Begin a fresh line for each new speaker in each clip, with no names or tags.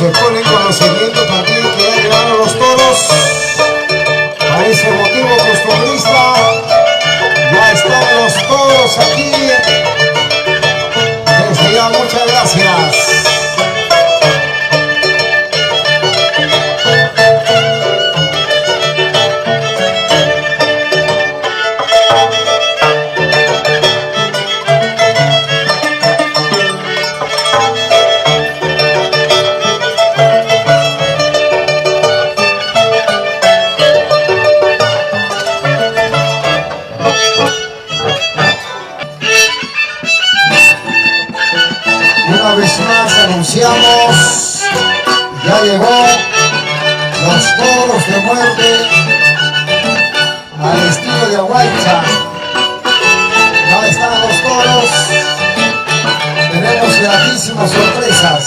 se pone en conocimiento también que ya llegaron los toros. A ese motivo costumbrista, ya están los toros aquí. Desde ya, muchas gracias. Una vez más anunciamos, ya llegó los toros de muerte al estilo de Aguaycha. Ya están los toros, tenemos gratísimas sorpresas.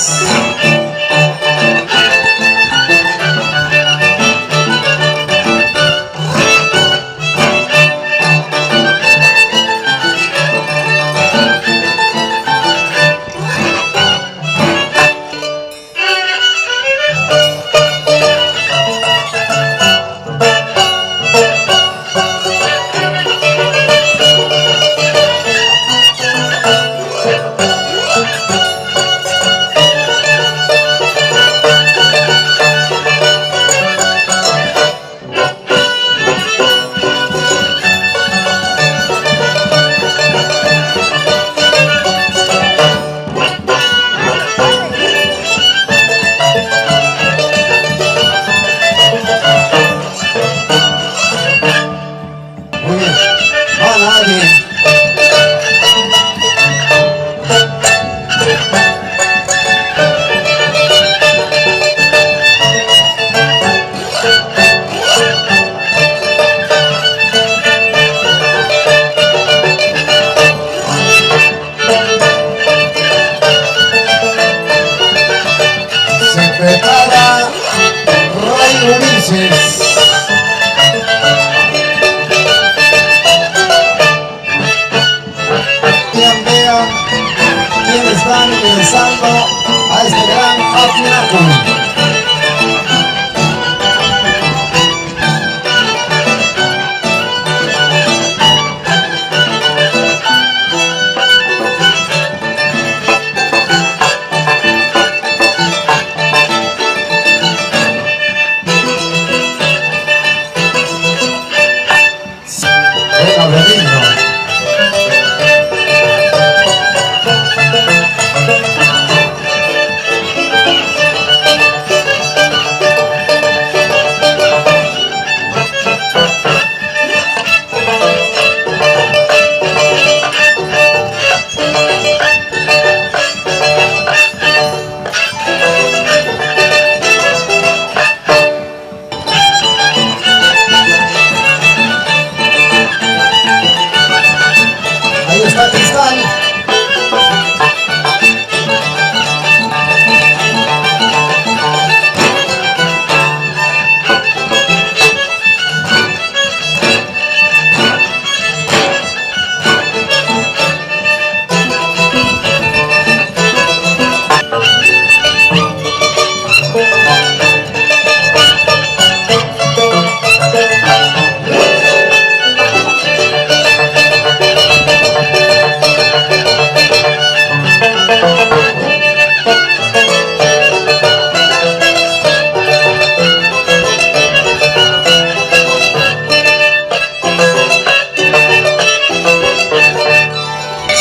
Prepara Ray Ulises. Vean quienes están ingresando a este gran Afináculo.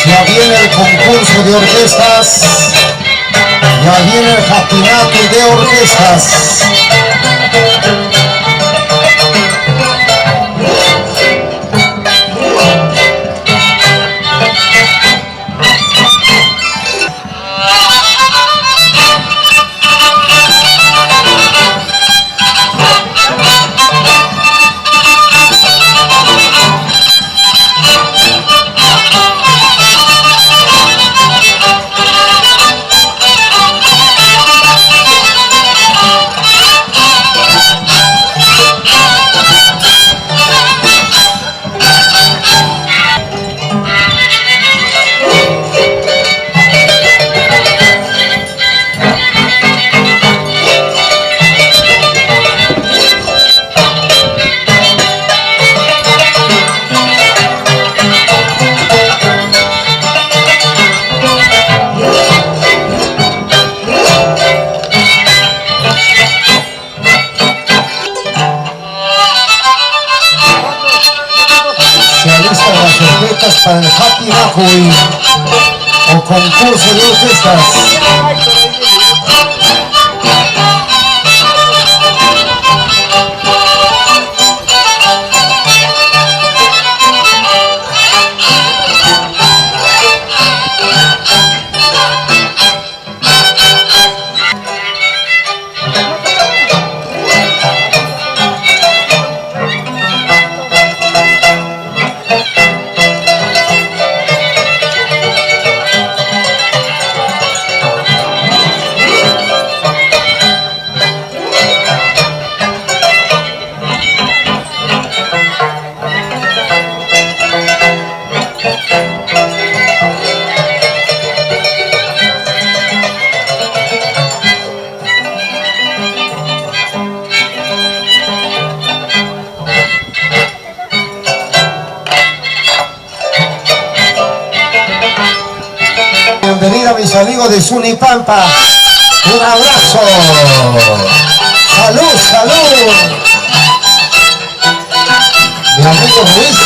Ya viene el concurso de orquestas, ya viene el Afináculo de orquestas. para el Happy Macuy o concurso de orquestas. Bienvenida a mis amigos de Sunipampa. Un abrazo. Salud, salud. Mi amigo Luis.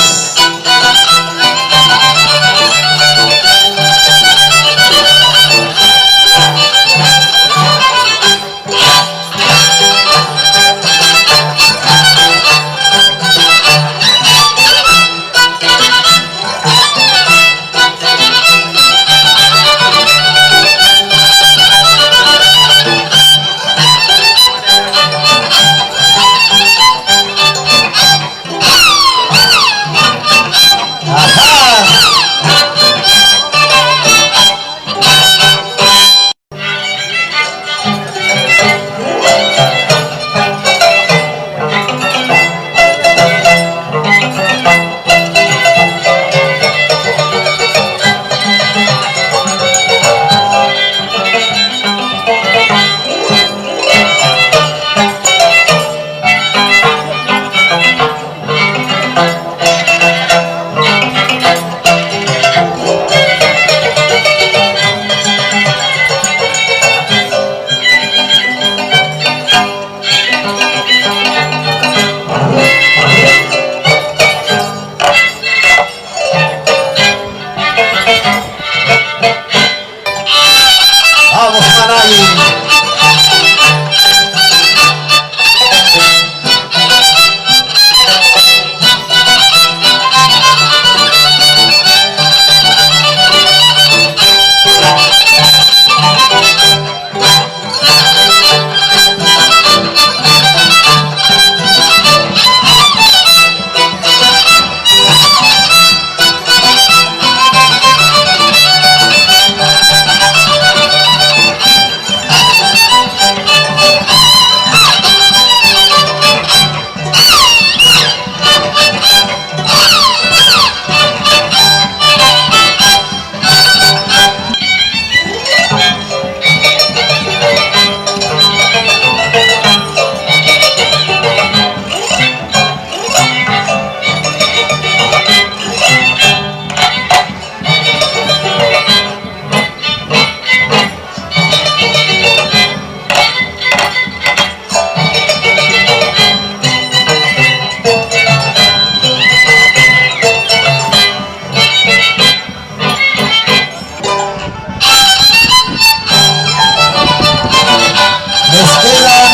Nos quedan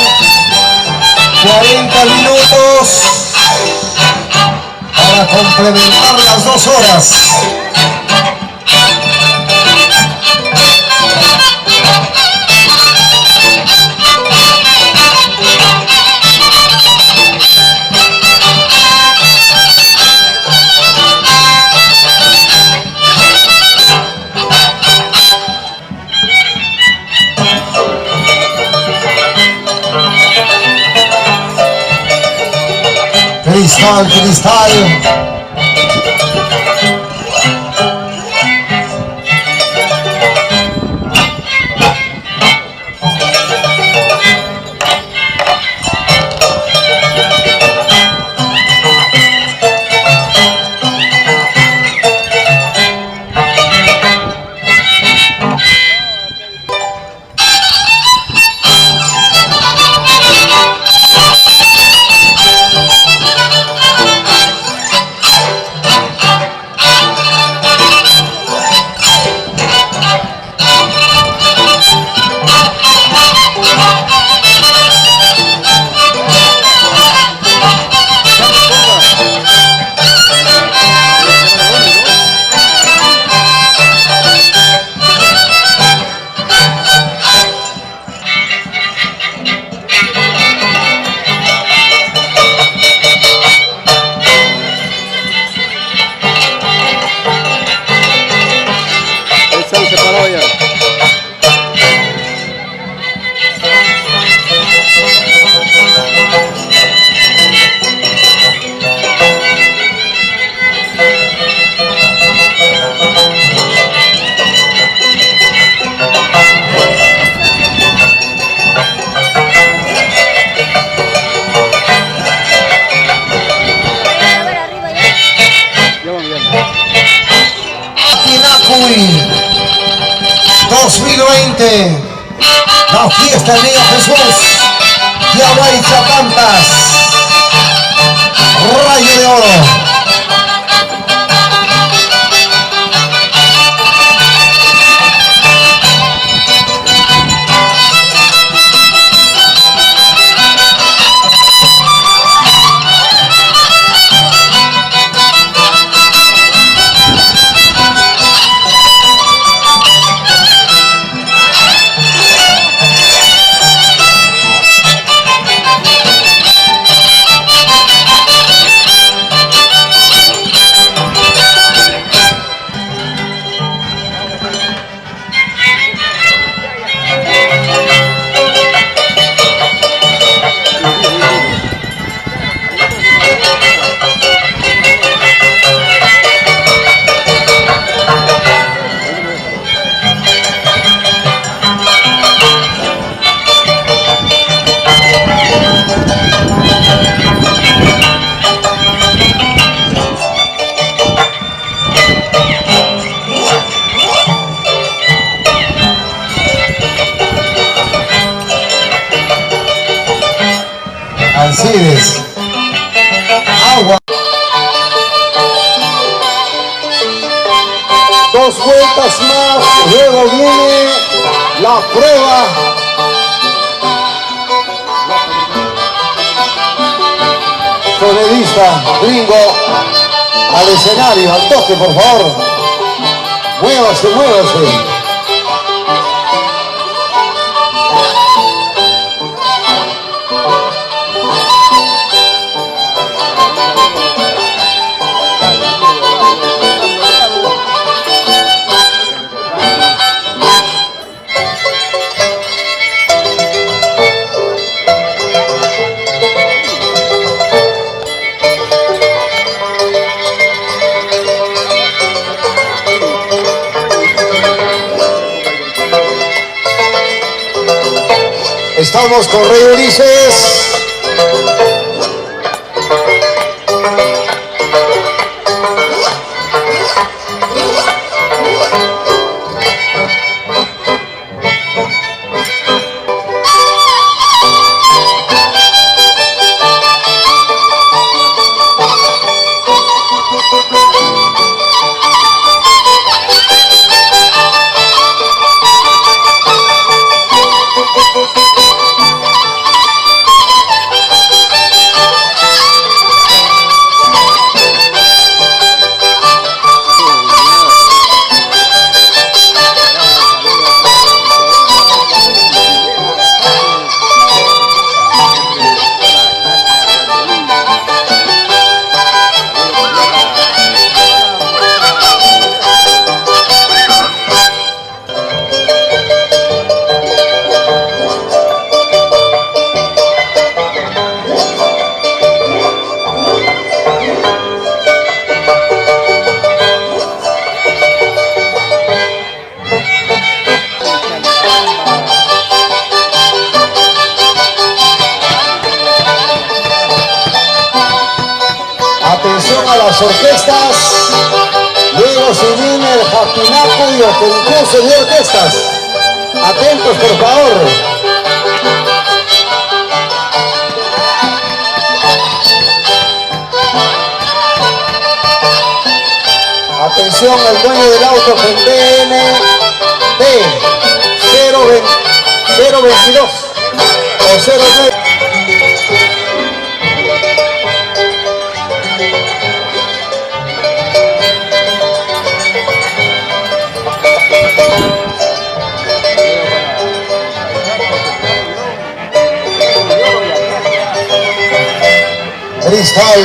40 minutos para complementar las 2 horas. Cristal, cristal. nuevamente la fiesta del Niño Jesús, Yaguay Chapantas, Rayo de Oro. Alcides, agua. Dos vueltas más, luego viene la prueba. Sonidista, gringo, al escenario, al toque, por favor. Muévase, muévase. Estamos con Rey Ulises. Atención a las orquestas, luego se viene el Japinaco y el concurso de orquestas. Atentos, por favor. Atención al dueño del auto con DND 022 o 09. Cristal.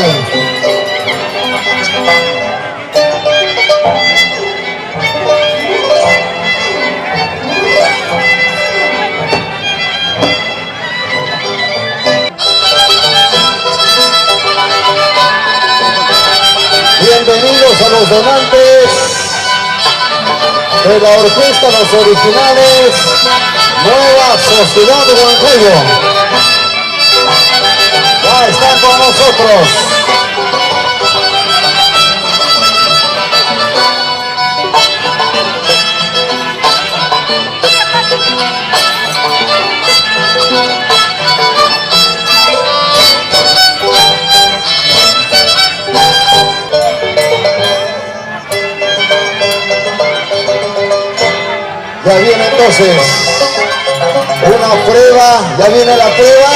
Bienvenidos a los donantes de la orquesta Los Originales, Nueva Sociedad de Huancayo. Ya están con nosotros. Entonces, una prueba, ya viene la prueba.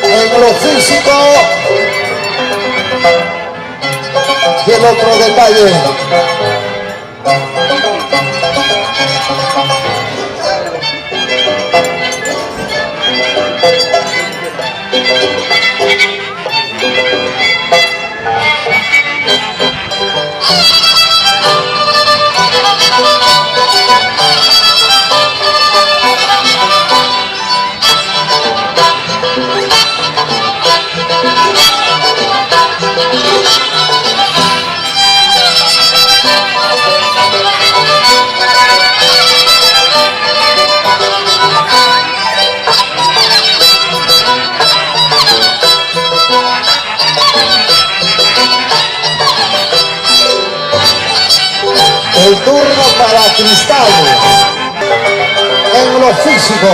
En lo físico y el otro detalle. El turno para Cristal en lo físico.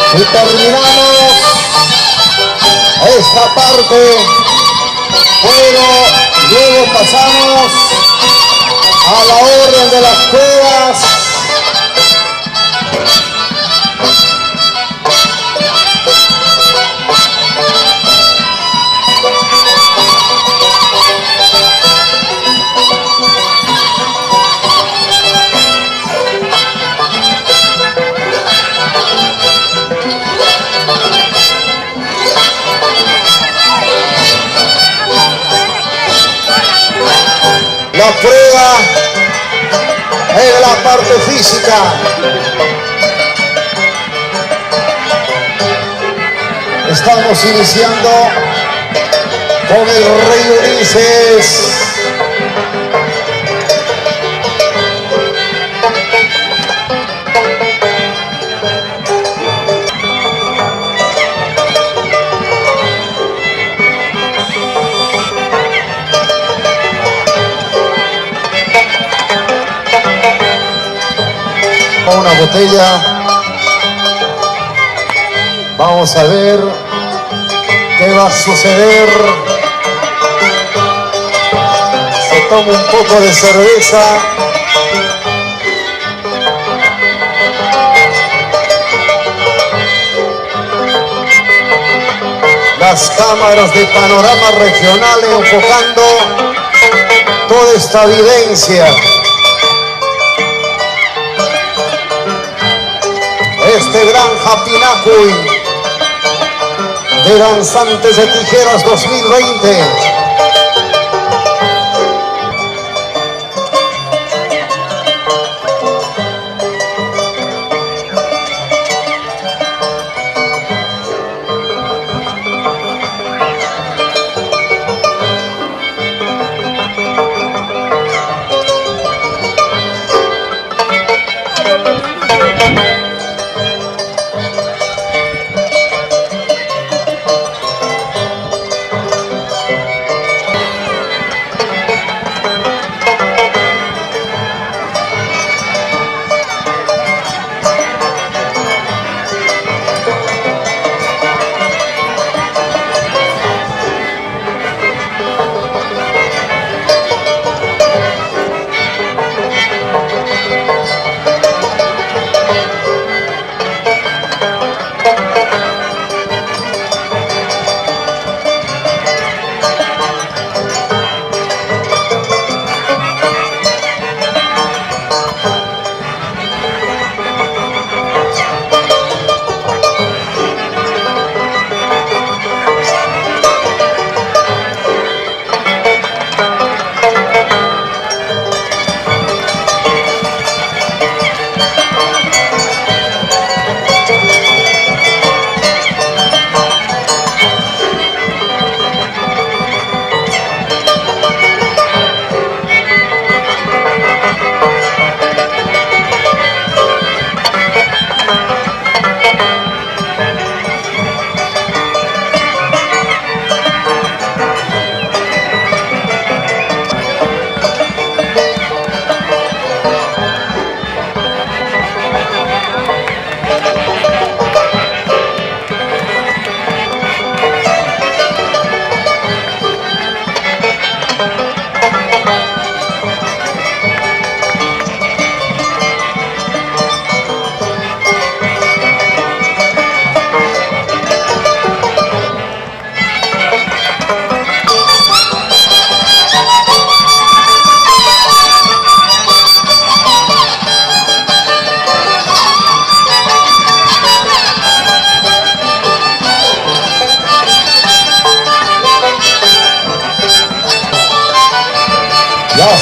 Y terminamos esta parte, luego pasamos a la orden de las pruebas. La prueba en la parte física. Estamos iniciando con el Rey Ulises. Una botella. Vamos a ver qué va a suceder. Se toma un poco de cerveza. Las cámaras de Panorama Regional enfocando toda esta vivencia. Este gran Japinacuy de Danzantes de Tijeras 2020.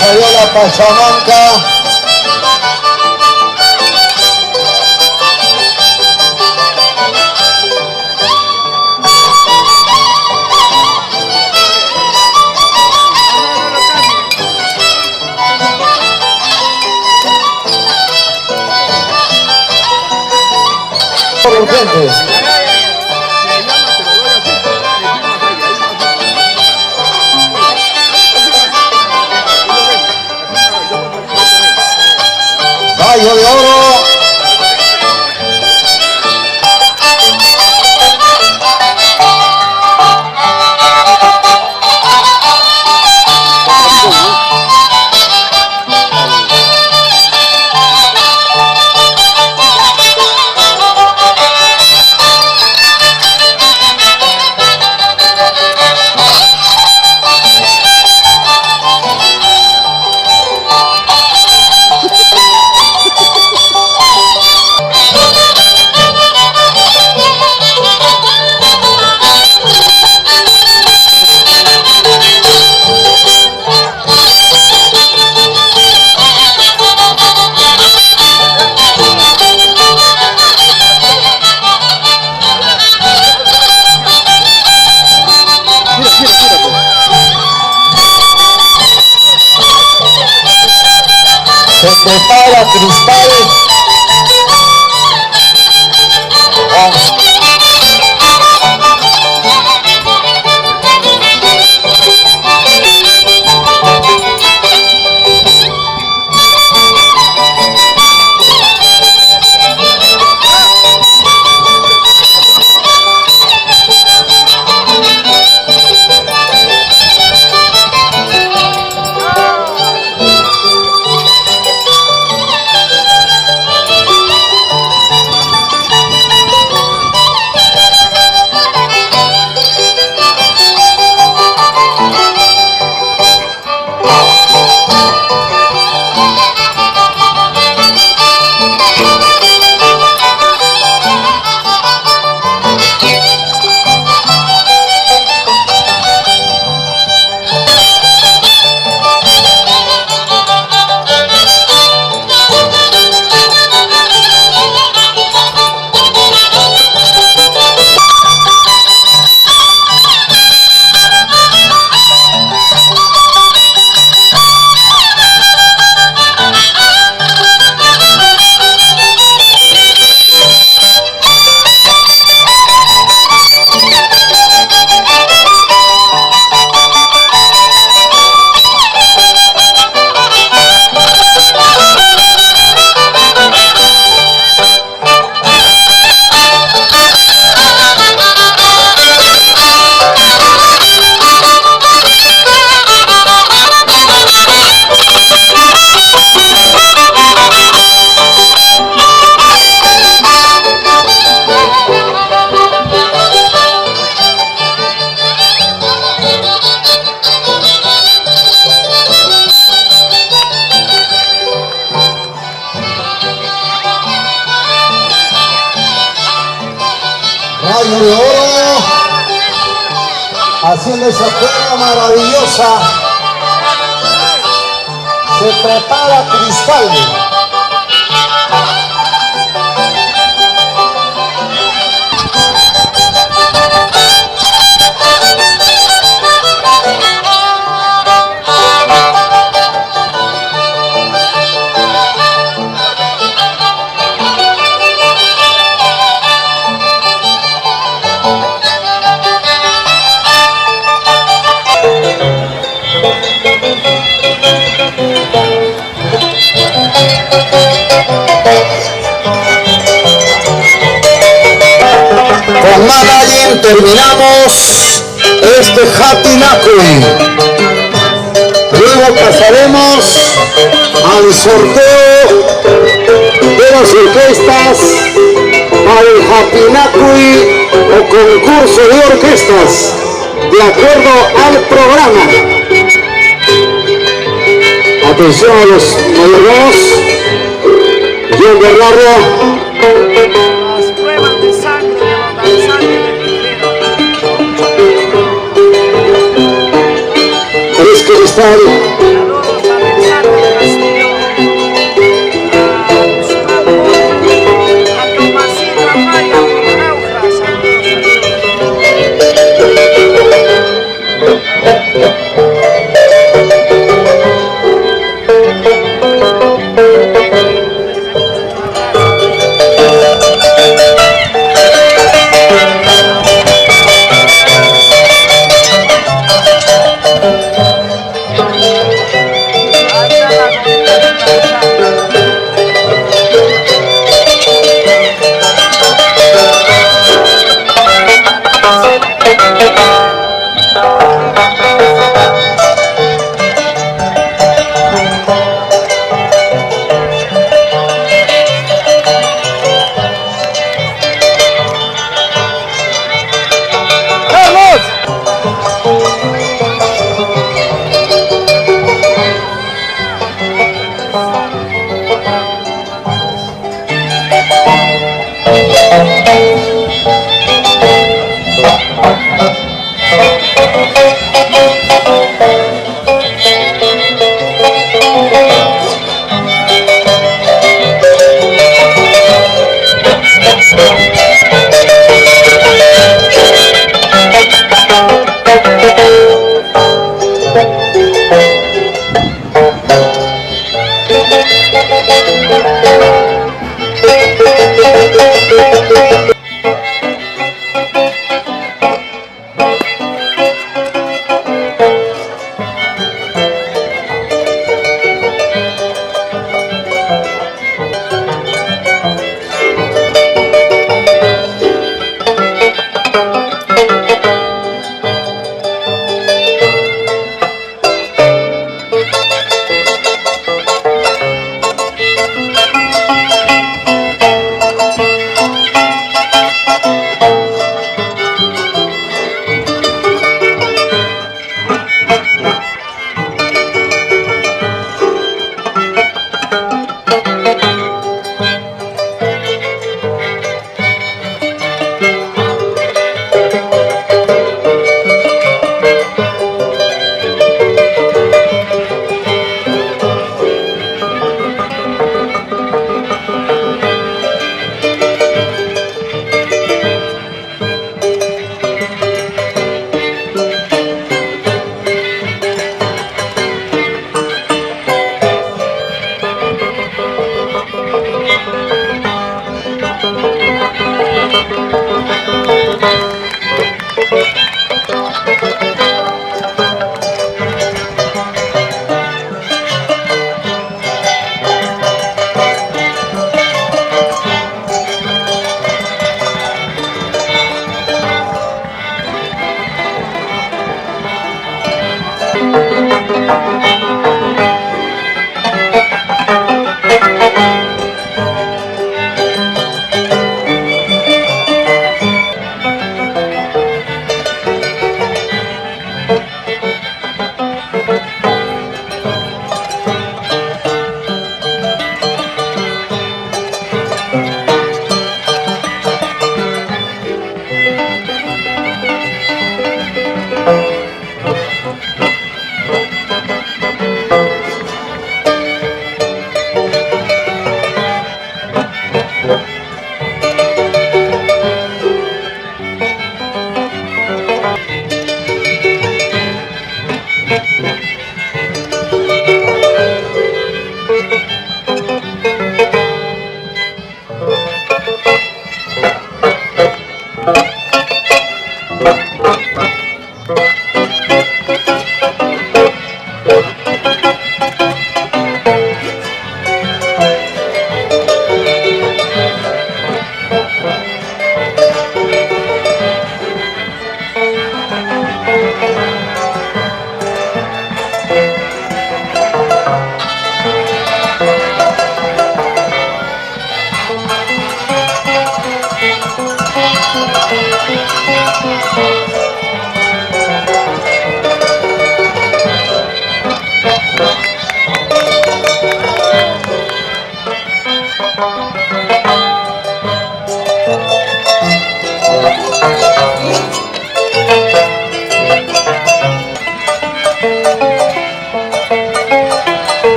salió la pachamanca. Urgente. Gallo de oro. Se prepara Cristal. Gallo de oro, haciendo esa prueba maravillosa. Se prepara Cristal. Con nada bien terminamos este Happy Nakui. Luego pasaremos al sorteo de las orquestas para el Happy Nakui o concurso de orquestas de acuerdo al programa. Atención a los mayordomos. John Bernardo. Cristal.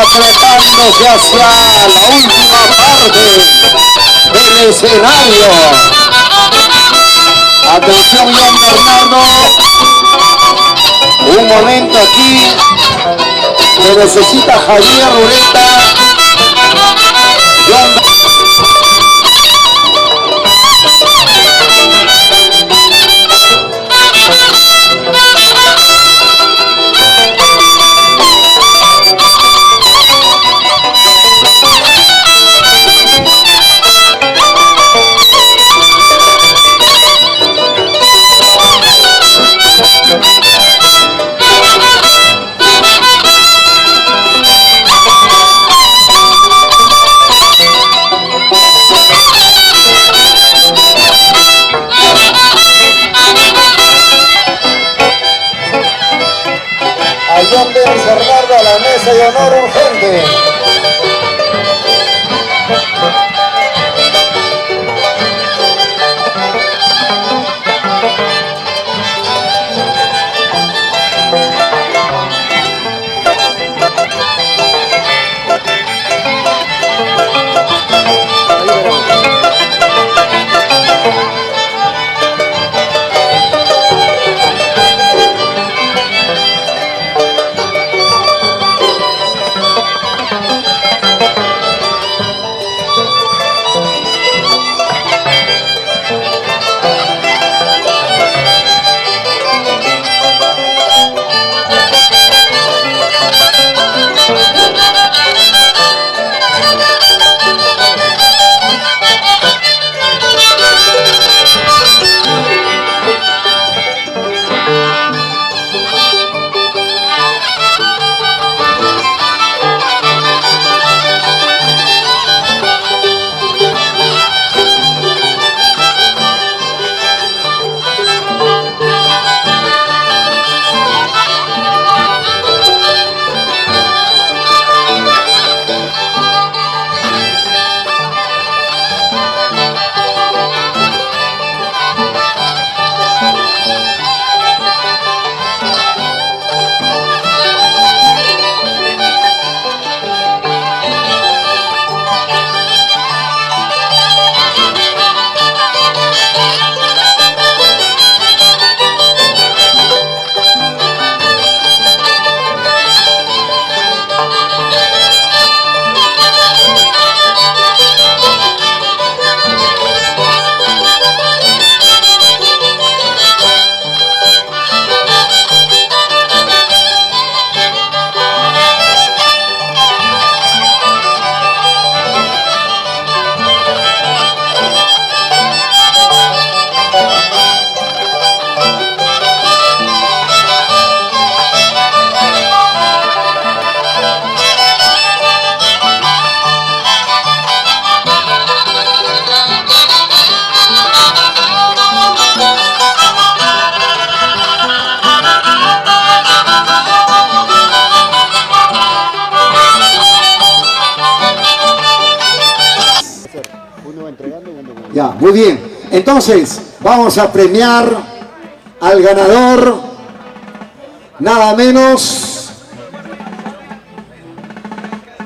acercándose hacia la última parte del escenario. Atención, John Bernardo, un momento aquí, que necesita Javier Ruleta. John Ya, muy bien. Entonces, vamos a premiar al ganador, nada menos,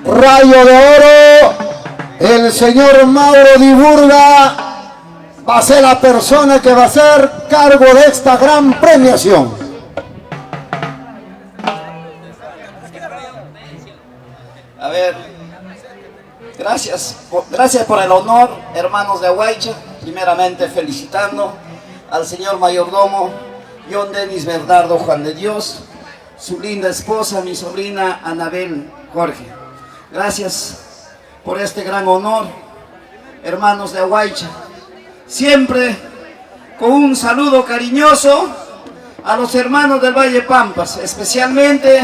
Rayo de Oro, el señor Mauro Diburga va a ser la persona que va a hacer cargo de esta gran premiación.
A ver, gracias por el honor, hermanos de Aguaycha. Primeramente felicitando al señor mayordomo John Denis Bernardo Juan de Dios, su linda esposa, mi sobrina Anabel Jorge. Gracias por este gran honor, hermanos de Aguaycha. Siempre con un saludo cariñoso a los hermanos del Valle Pampas, especialmente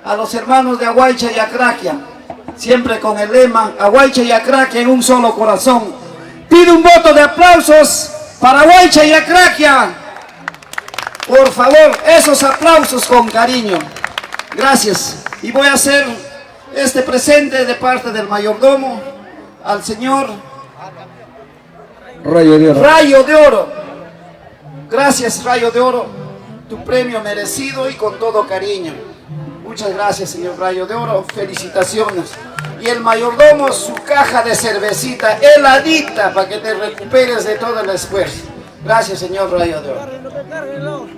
a los hermanos de Aguaycha y Acraquia, siempre con el lema Aguaycha y Acraquia en un solo corazón. Pido un voto de aplausos para Aguaycha y Acraquia. Por favor, esos aplausos con cariño. Gracias. Y voy a hacer este presente de parte del mayordomo al señor
Rayo de Oro.
Rayo de Oro. Gracias, Rayo de Oro. Tu premio merecido y con todo cariño. Muchas gracias, señor Rayo de Oro. Felicitaciones. Y el mayordomo, su caja de cervecita heladita para que te recuperes de todo el esfuerzo. Gracias, señor Rayo de Oro.